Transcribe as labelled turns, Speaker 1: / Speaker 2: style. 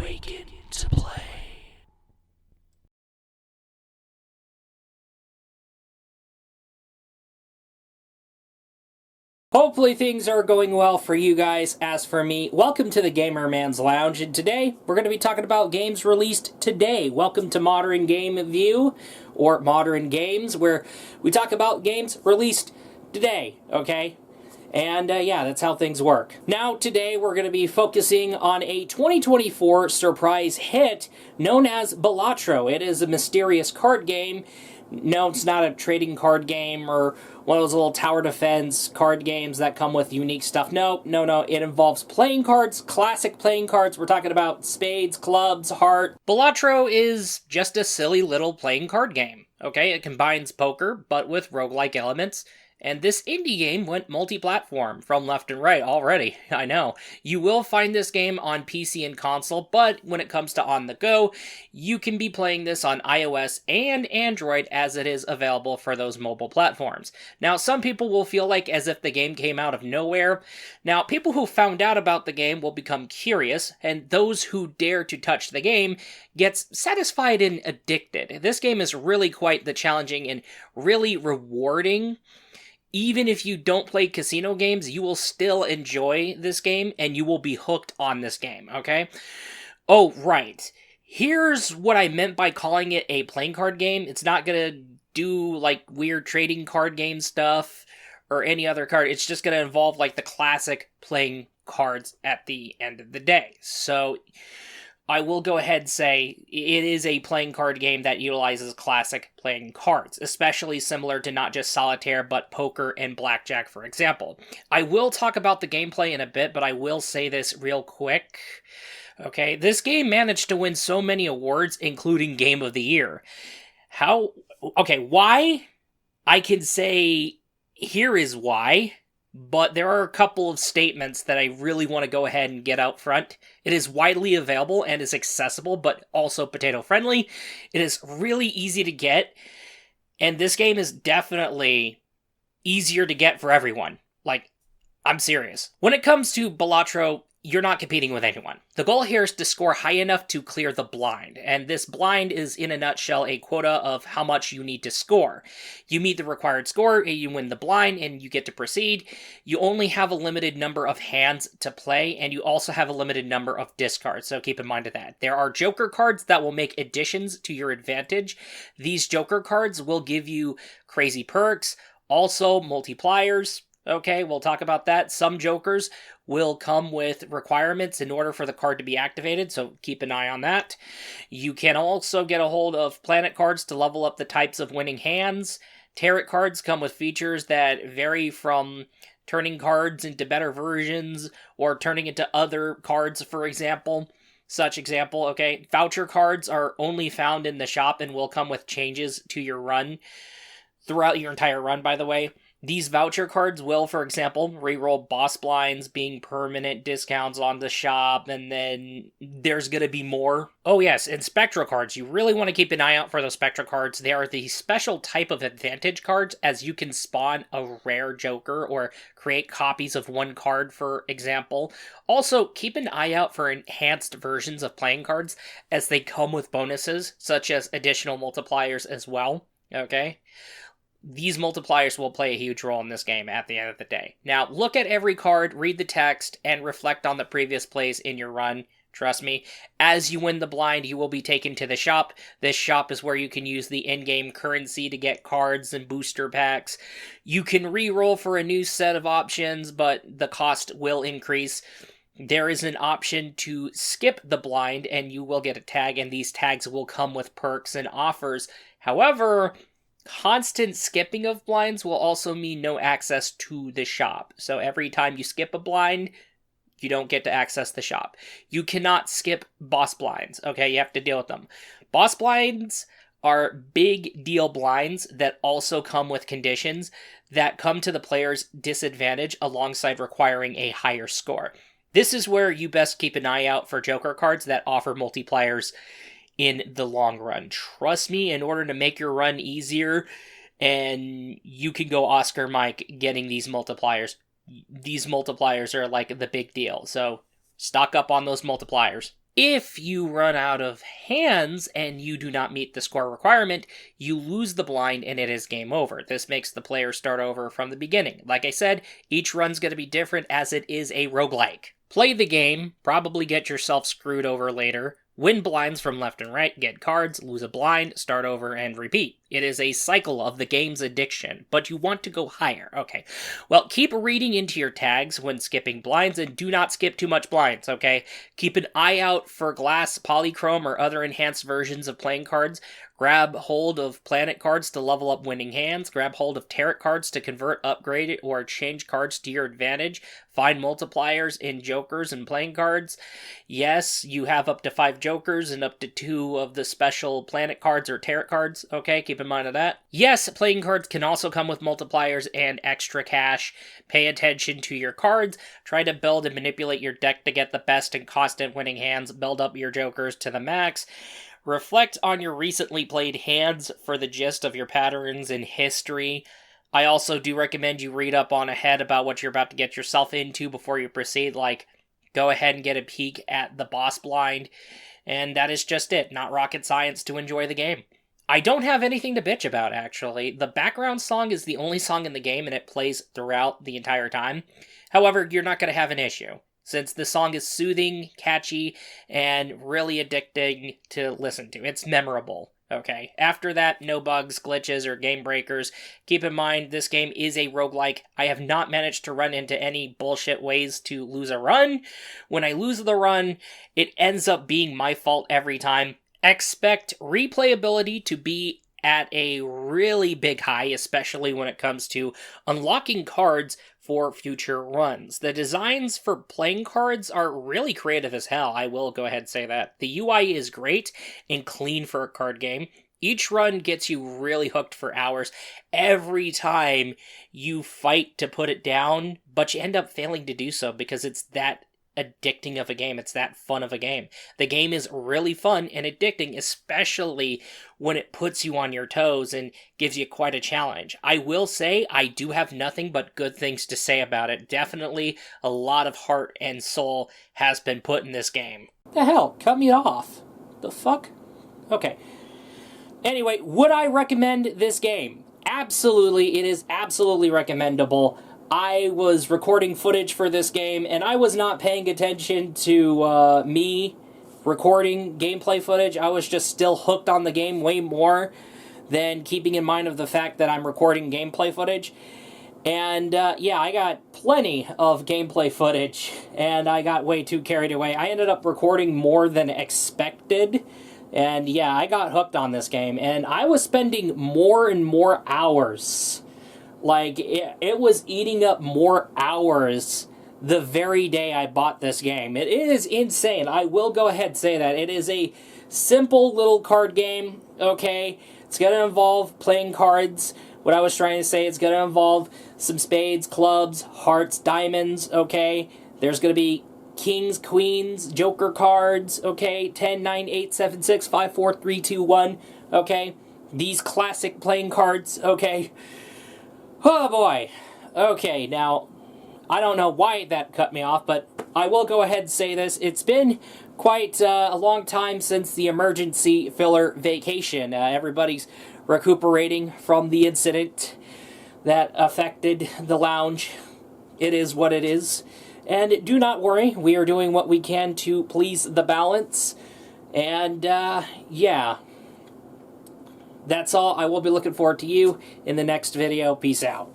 Speaker 1: Awaken to play. Hopefully things are going well for you guys. As for me, welcome to the Gamer Man's Lounge, and today we're going to be talking about games released today. Welcome to Modern Game View, or Modern Games, where we talk about games released today, okay? And yeah, that's how things work. Now, today we're going to be focusing on a 2024 surprise hit known as Balatro. It is a mysterious card game. No, it's not a trading card game or one of those little tower defense card games that come with unique stuff. No. It involves playing cards, classic playing cards. We're talking about spades, clubs, heart. Balatro is just a silly little playing card game. Okay, it combines poker, but with roguelike elements. And this indie game went multi-platform from left and right already, I know. You will find this game on PC and console, but when it comes to on the go, you can be playing this on iOS and Android as it is available for those mobile platforms. Now, some people will feel like as if the game came out of nowhere. Now, people who found out about the game will become curious, and those who dare to touch the game gets satisfied and addicted. This game is really quite the challenging and really rewarding. Even if you don't play casino games, you will still enjoy this game, and you will be hooked on this game, okay? Oh, right. Here's what I meant by calling it a playing card game. It's not gonna do, like, weird trading card game stuff or any other card. It's just gonna involve, like, the classic playing cards at the end of the day. So I will go ahead and say it is a playing card game that utilizes classic playing cards, especially similar to not just solitaire, but poker and blackjack, for example. I will talk about the gameplay in a bit, but I will say this real quick. Okay, this game managed to win so many awards, including Game of the Year. Why? I can say, here is why. But there are a couple of statements that I really want to go ahead and get out front. It is widely available and is accessible, but also potato friendly. It is really easy to get, and this game is definitely easier to get for everyone. Like, I'm serious. When it comes to Balatro, you're not competing with anyone. The goal here is to score high enough to clear the blind, and this blind is, in a nutshell, a quota of how much you need to score. You meet the required score, you win the blind, and you get to proceed. You only have a limited number of hands to play, and you also have a limited number of discards, so keep in mind of that. There are joker cards that will make additions to your advantage. These joker cards will give you crazy perks, also multipliers. Okay, we'll talk about that. Some jokers will come with requirements in order for the card to be activated, so keep an eye on that. You can also get a hold of planet cards to level up the types of winning hands. Tarot cards come with features that vary from turning cards into better versions or turning into other cards, for example. Voucher cards are only found in the shop and will come with changes to your run throughout your entire run, by the way. These voucher cards will, for example, reroll boss blinds, being permanent discounts on the shop, and then there's going to be more. Oh yes, and Spectra cards. You really want to keep an eye out for those Spectra cards. They are the special type of advantage cards, as you can spawn a rare joker or create copies of one card, for example. Also, keep an eye out for enhanced versions of playing cards, as they come with bonuses, such as additional multipliers as well. Okay? These multipliers will play a huge role in this game at the end of the day. Now, look at every card, read the text, and reflect on the previous plays in your run. Trust me, as you win the blind, you will be taken to the shop. This shop is where you can use the in-game currency to get cards and booster packs. You can re-roll for a new set of options, but the cost will increase. There is an option to skip the blind, and you will get a tag, and these tags will come with perks and offers. However, constant skipping of blinds will also mean no access to the shop. So every time you skip a blind, you don't get to access the shop. You cannot skip boss blinds, okay? You have to deal with them. Boss blinds are big deal blinds that also come with conditions that come to the player's disadvantage alongside requiring a higher score. This is where you best keep an eye out for joker cards that offer multipliers in the long run. Trust me, in order to make your run easier, and you can go Oscar Mike getting these multipliers. These multipliers are like the big deal, so stock up on those multipliers. If you run out of hands and you do not meet the score requirement, you lose the blind and it is game over. This makes the player start over from the beginning. Like I said, each run's going to be different as it is a roguelike. Play the game, probably get yourself screwed over later, win blinds from left and right, get cards, lose a blind, start over, and repeat. It is a cycle of the game's addiction, but you want to go higher. Okay, well, keep reading into your tags when skipping blinds, and do not skip too much blinds, okay? Keep an eye out for glass, polychrome, or other enhanced versions of playing cards. Grab hold of planet cards to level up winning hands. Grab hold of tarot cards to convert, upgrade, or change cards to your advantage. Find multipliers in jokers and playing cards. Yes, you have up to 5 jokers and up to 2 of the special planet cards or tarot cards. Okay, keep in mind of that. Yes, playing cards can also come with multipliers and extra cash. Pay attention to your cards. Try to build and manipulate your deck to get the best and constant winning hands. Build up your jokers to the max. Reflect on your recently played hands for the gist of your patterns in history. I also do recommend you read up on ahead about what you're about to get yourself into before you proceed, like go ahead and get a peek at the boss blind, and that is just it, not rocket science to enjoy the game. I don't have anything to bitch about, actually. The background song is the only song in the game, and it plays throughout the entire time. However, you're not going to have an issue, since the song is soothing, catchy, and really addicting to listen to. It's memorable, okay? After that, no bugs, glitches, or game breakers. Keep in mind, this game is a roguelike. I have not managed to run into any bullshit ways to lose a run. When I lose the run, it ends up being my fault every time. Expect replayability to be at a really big high, especially when it comes to unlocking cards for future runs. The designs for playing cards are really creative as hell, I will go ahead and say that. The UI is great and clean for a card game. Each run gets you really hooked for hours every time you fight to put it down, but you end up failing to do so because it's that addicting of a game. It's that fun of a game. The game is really fun and addicting, especially when it puts you on your toes and gives you quite a challenge. I will say I do have nothing but good things to say about it. Definitely a lot of heart and soul has been put in this game. The hell? Cut me off. The fuck? Okay. Anyway, would I recommend this game? Absolutely. It is absolutely recommendable. I was recording footage for this game, and I was not paying attention to me recording gameplay footage. I was just still hooked on the game way more than keeping in mind of the fact that I'm recording gameplay footage. And yeah, I got plenty of gameplay footage, and I got way too carried away. I ended up recording more than expected, and yeah, I got hooked on this game, and I was spending more and more hours. Like, it was eating up more hours the very day I bought this game. It is insane. I will go ahead and say that. It is a simple little card game, okay? It's going to involve playing cards. What I was trying to say, it's going to involve some spades, clubs, hearts, diamonds, okay? There's going to be kings, queens, joker cards, okay? 10, 9, 8, 7, 6, 5, 4, 3, 2, 1, okay? These classic playing cards, okay? Oh boy. Okay, now, I don't know why that cut me off, but I will go ahead and say this. It's been quite a long time since the emergency filler vacation. Everybody's recuperating from the incident that affected the lounge. It is what it is. And do not worry, we are doing what we can to please the balance. And, yeah. That's all. I will be looking forward to you in the next video. Peace out.